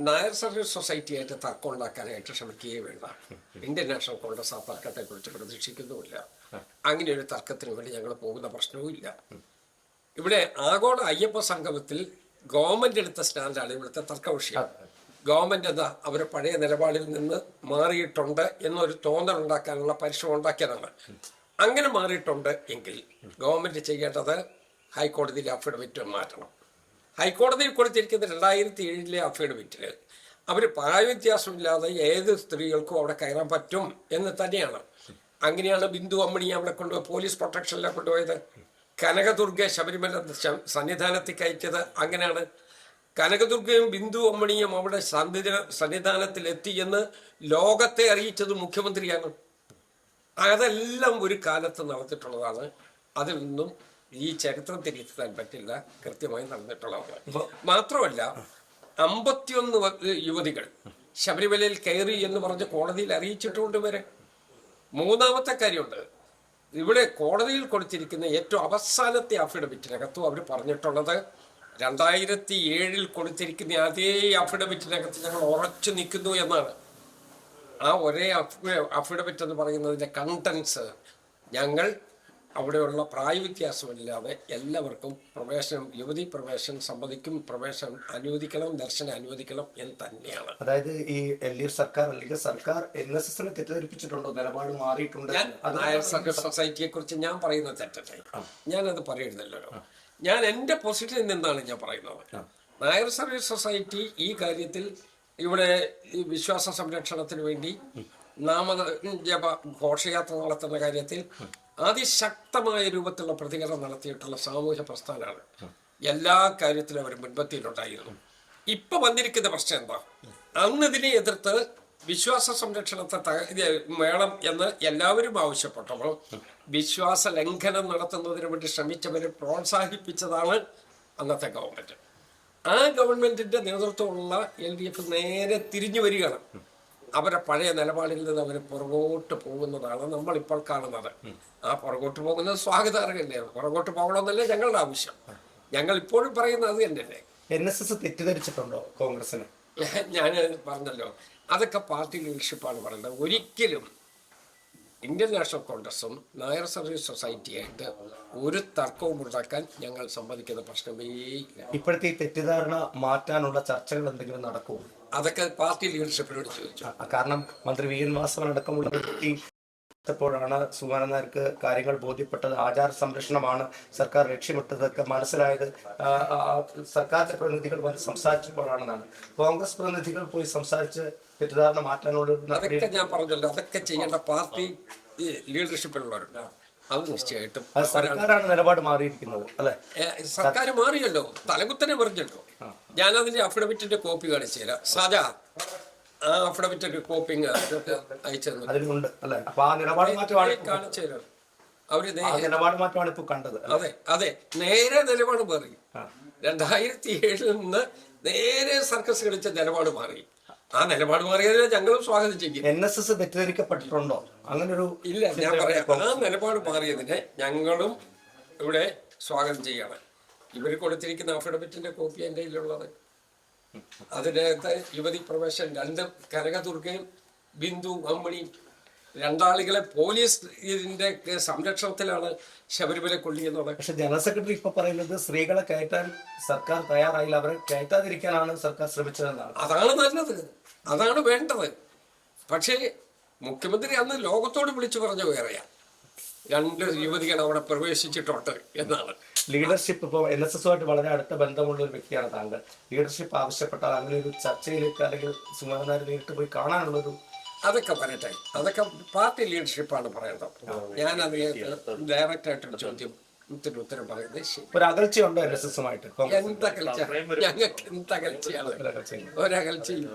Nair service സൊസൈറ്റിയായിട്ട് തർക്കം ഉണ്ടാക്കാനായിട്ട് ശ്രമിക്കുകയും വേണ്ട. ഇന്ത്യൻ നാഷണൽ കോൺഗ്രസ് ആ തർക്കത്തെക്കുറിച്ച് പ്രതീക്ഷിക്കുന്നുമില്ല. അങ്ങനെ ഒരു തർക്കത്തിന് വേണ്ടി ഞങ്ങൾ പോകുന്ന പ്രശ്നവും ഇല്ല. ഇവിടെ ആഗോള അയ്യപ്പ സംഗമത്തിൽ ഗവൺമെന്റ് എടുത്ത സ്റ്റാൻഡാണ് ഇവിടുത്തെ തർക്ക വിഷയം. ഗവൺമെന്റ് എന്താ അവരെ പഴയ നിലപാടിൽ നിന്ന് മാറിയിട്ടുണ്ട് എന്നൊരു തോന്നൽ ഉണ്ടാക്കാനുള്ള പരിശ്രമം ഉണ്ടാക്കിയതാണ്. അങ്ങനെ മാറിയിട്ടുണ്ട് എങ്കിൽ ഗവൺമെന്റ് ചെയ്യേണ്ടത് ഹൈക്കോടതിയിലെ അഫിഡവിറ്റ് മാറ്റണം. ഹൈക്കോടതിയിൽ കൊടുത്തിരിക്കുന്ന 2007 അഫിഡവിറ്റിൽ അവർ പ്രായവ്യത്യാസമില്ലാതെ ഏത് സ്ത്രീകൾക്കും അവിടെ കയറാൻ പറ്റും എന്ന് തന്നെയാണ്. അങ്ങനെയാണ് ബിന്ദു അമ്മണിയെ അവിടെ കൊണ്ടുപോയി പോലീസ് പ്രൊട്ടക്ഷനിലാണ് കൊണ്ടുപോയത്. കനകദുർഗ ശബരിമല സന്നിധാനത്തിൽ കയറ്റിയത് അങ്ങനെയാണ്. കനകദുർഗയും ബിന്ദു അമ്മണിയും അവിടെ സന്നിധാനത്തിലെത്തി എന്ന് ലോകത്തെ അറിയിച്ചത് മുഖ്യമന്ത്രിയാണ്. അതെല്ലാം ഒരു കാലത്ത് നടന്നിട്ടുള്ളതാണ്. അതിൽ നിന്നും ഈ ചരിത്രം തിരിച്ചെത്താൻ പറ്റില്ല, കൃത്യമായി നടന്നിട്ടുള്ളതാണ്. മാത്രമല്ല 51 യുവതികൾ ശബരിമലയിൽ കയറി എന്ന് പറഞ്ഞ് കോടതിയിൽ അറിയിച്ചിട്ടുണ്ട് വരെ. മൂന്നാമത്തെ കാര്യമുണ്ട്, ഇവിടെ കോടതിയിൽ കൊടുത്തിരിക്കുന്ന ഏറ്റവും അവസാനത്തെ അഫിഡവിറ്റിനകത്തും അവർ പറഞ്ഞിട്ടുള്ളത് 2007 കൊടുത്തിരിക്കുന്ന അതേ അഫിഡവിറ്റിനകത്ത് ഞങ്ങൾ ഉറച്ചു നിൽക്കുന്നു എന്നാണ്. ആ ഒരേ അഫിഡവിറ്റ് എന്ന് പറയുന്നതിൻ്റെ കണ്ടൻസ് ഞങ്ങൾ അവിടെയുള്ള പ്രായവ്യത്യാസമില്ലാതെ എല്ലാവർക്കും പ്രവേശനം, യുവതി പ്രവേശനം സമ്മതിക്കും, പ്രവേശനം അനുവദിക്കണം, ദർശനം അനുവദിക്കണം എന്ന് തന്നെയാണ്. അതായത് ഈ LDF സർക്കാർ അല്ലെങ്കിൽ സർക്കാർ NSSനെ തെറ്റിദ്ധരിപ്പിച്ചിട്ടുണ്ടോ, നിലപാട് മാറിയിട്ടുണ്ട്? നായർ സർവീസ് സൊസൈറ്റിയെ കുറിച്ച് ഞാൻ പറയുന്നത് തെറ്റല്ലേ? ഞാനത് പറയുന്നില്ലല്ലോ. ഞാൻ എൻ്റെ പൊസിഷനിൽ നിന്നാണ് ഞാൻ പറയുന്നത്. നായർ സർവീസ് സൊസൈറ്റി ഈ കാര്യത്തിൽ ഇവിടെ ഈ വിശ്വാസ സംരക്ഷണത്തിന് വേണ്ടി നാമജപ ഘോഷയാത്ര നടത്തുന്ന കാര്യത്തിൽ അതിശക്തമായ രൂപത്തിലുള്ള പ്രതികരണം നടത്തിയിട്ടുള്ള സാമൂഹ്യ പ്രസ്ഥാനമാണ്. എല്ലാ കാര്യത്തിലും അവർ മുൻപന്തിയിലുണ്ടായിരുന്നു. ഇപ്പൊ വന്നിരിക്കുന്ന പ്രശ്നം എന്താ? അന്ന് ഇതിനെ എതിർത്ത് വിശ്വാസ സംരക്ഷണത്തെ വേണം എന്ന് എല്ലാവരും ആവശ്യപ്പെട്ടപ്പോൾ വിശ്വാസ ലംഘനം നടത്തുന്നതിന് വേണ്ടി ശ്രമിച്ചവരെ പ്രോത്സാഹിപ്പിച്ചതാണ് അന്നത്തെ ഗവൺമെന്റ്. ആ ഗവൺമെന്റിന്റെ നേതൃത്വമുള്ള LDF നേരെ തിരിഞ്ഞു വരികയാണ്. അവരെ പഴയ നിലപാടിൽ നിന്ന് അവർ പുറകോട്ട് പോകുന്നതാണ് നമ്മളിപ്പോൾ കാണുന്നത്. ആ പുറകോട്ട് പോകുന്നത് സ്വാഗതാർഹല്ലേ? പുറകോട്ട് പോകണമെന്നല്ലേ ഞങ്ങളുടെ ആവശ്യം. ഞങ്ങൾ ഇപ്പോഴും പറയുന്നത് അത് തന്നെയല്ലേ. NSS തെറ്റിദ്ധരിച്ചിട്ടുണ്ടോ കോൺഗ്രസിന്? ഞാൻ പറഞ്ഞല്ലോ, അതൊക്കെ പാർട്ടി ലീഡർഷിപ്പാണ് പറയുന്നത്. ഒരിക്കലും ഇന്ത്യൻ നാഷണൽ കോൺഗ്രസും നായർ സർവീസ് സൊസൈറ്റിയായിട്ട് ഒരു തർക്കവും ഉണ്ടാക്കാൻ ഞങ്ങൾ സമ്മതിക്കുന്ന പ്രശ്നമേ ഇല്ല. ഇപ്പോഴത്തെ ഈ തെറ്റിദ്ധാരണ മാറ്റാനുള്ള ചർച്ചകൾ എന്തെങ്കിലും നടക്കുമോ? അതൊക്കെ പാർട്ടി ലീഡർഷിപ്പിനോട് ചോദിച്ചു. കാരണം മന്ത്രി VN വാസവൻ അടക്കമുള്ള വ്യക്തി പ്പോഴാണ് സുകുമാരൻ നായർക്ക് കാര്യങ്ങൾ ബോധ്യപ്പെട്ടത്. ആചാര സംരക്ഷണമാണ് സർക്കാർ ലക്ഷ്യമിട്ടതൊക്കെ മനസ്സിലായത് സർക്കാരിന്റെ പ്രതിനിധികൾ വന്ന് സംസാരിച്ചപ്പോഴാണെന്നാണ്. കോൺഗ്രസ് പ്രതിനിധികൾ പോയി സംസാരിച്ച് തെറ്റിദ്ധാരണ മാറ്റാനുള്ള അതൊക്കെ ഞാൻ പറഞ്ഞല്ലോ, അതൊക്കെ ചെയ്യേണ്ട പാർട്ടി ലീഡർഷിപ്പിലുള്ളവരുണ്ട്. അത് നിശ്ചയമായിട്ടും സർക്കാരാണ് നിലപാട് മാറിയിരിക്കുന്നത് അല്ലെ? സർക്കാർ മാറിയല്ലോ, തലകുത്തനെ പറഞ്ഞല്ലോ. ഞാനതിന്റെ അഫിഡവിറ്റിന്റെ കോപ്പി കാണിച്ചു തരാം. സാജാ ആ അഫിഡവിറ്റിന്റെ കോപ്പി അയച്ചു അതിലുണ്ട് അല്ലെ? അപ്പൊ ആ നിലപാട് മാറ്റമാണ് കാണിച്ചു തരാം. അവര് നിലപാട് മാറ്റമാണ് ഇപ്പൊ കണ്ടത്. അതെ അതെ, നേരെ നിലപാട് മാറി. 2007 നിന്ന് നേരെ സർക്കസ് കളിച്ച നിലപാട് മാറി. ആ നിലപാട് മാറിയതിനെ ഞങ്ങളും സ്വാഗതം ചെയ്യും. NSS തെറ്റിദ്ധരിക്കപ്പെട്ടിട്ടുണ്ടോ? അങ്ങനൊരു ഇല്ല, ഞാൻ പറയാം. ആ നിലപാട് മാറിയതിനെ ഞങ്ങളും ഇവിടെ സ്വാഗതം ചെയ്യാണ്. ഇവർ കൊടുത്തിരിക്കുന്ന അഫിഡവിറ്റിന്റെ കോപ്പി എൻ്റെ കയ്യിലുള്ളത്. അതിനകത്ത് യുവതി പ്രവേശനം 2 കനകദുർഗയും ബിന്ദു അമ്മണിയും 2 ആളുകളെ പോലീസ് ഇതിന്റെ സംരക്ഷണത്തിലാണ് ശബരിമല കൊള്ളിയെന്നുള്ളത്. പക്ഷെ ജനറൽ സെക്രട്ടറി ഇപ്പൊ പറയുന്നത് സ്ത്രീകളെ കയറ്റാൻ സർക്കാർ തയ്യാറായില്ല, അവരെ കയറ്റാതിരിക്കാനാണ് സർക്കാർ ശ്രമിച്ചതെന്നാണ്. അതാണ് നല്ലത്, അതാണ് വേണ്ടത്. പക്ഷേ മുഖ്യമന്ത്രി അന്ന് ലോകത്തോട് വിളിച്ചു പറഞ്ഞു വേറെയാണ് 2 യുവതികൾ അവിടെ പ്രവേശിച്ചിട്ടുണ്ട് എന്നാണ്. ലീഡർഷിപ്പ് ഇപ്പോൾ NSSുമായിട്ട് വളരെ അടുത്ത ബന്ധമുള്ള ഒരു വ്യക്തിയാണ് താങ്കൾ. ലീഡർഷിപ്പ് ആവശ്യപ്പെട്ടാൽ അങ്ങനെ ഒരു ചർച്ചയിലേക്ക് അല്ലെങ്കിൽ സുകുമാരൻ നായർ നേരിട്ട് പോയി കാണാനുള്ളൊരു അതൊക്കെ പറയട്ടെ, അതൊക്കെ പാർട്ടി ലീഡർഷിപ്പാണ് പറയേണ്ടത്. ഞാനത് ഡയറക്റ്റായിട്ടൊരു ചോദ്യം ഉത്തരം പറയുന്നത് ശരി. ഒരു അകൽച്ചയുണ്ടോ NSSുമായിട്ട്? എന്തകൽച്ച? ഞങ്ങൾക്ക് എന്തകൽച്ചയാണ്? ഒരകൽച്ചയില്ല.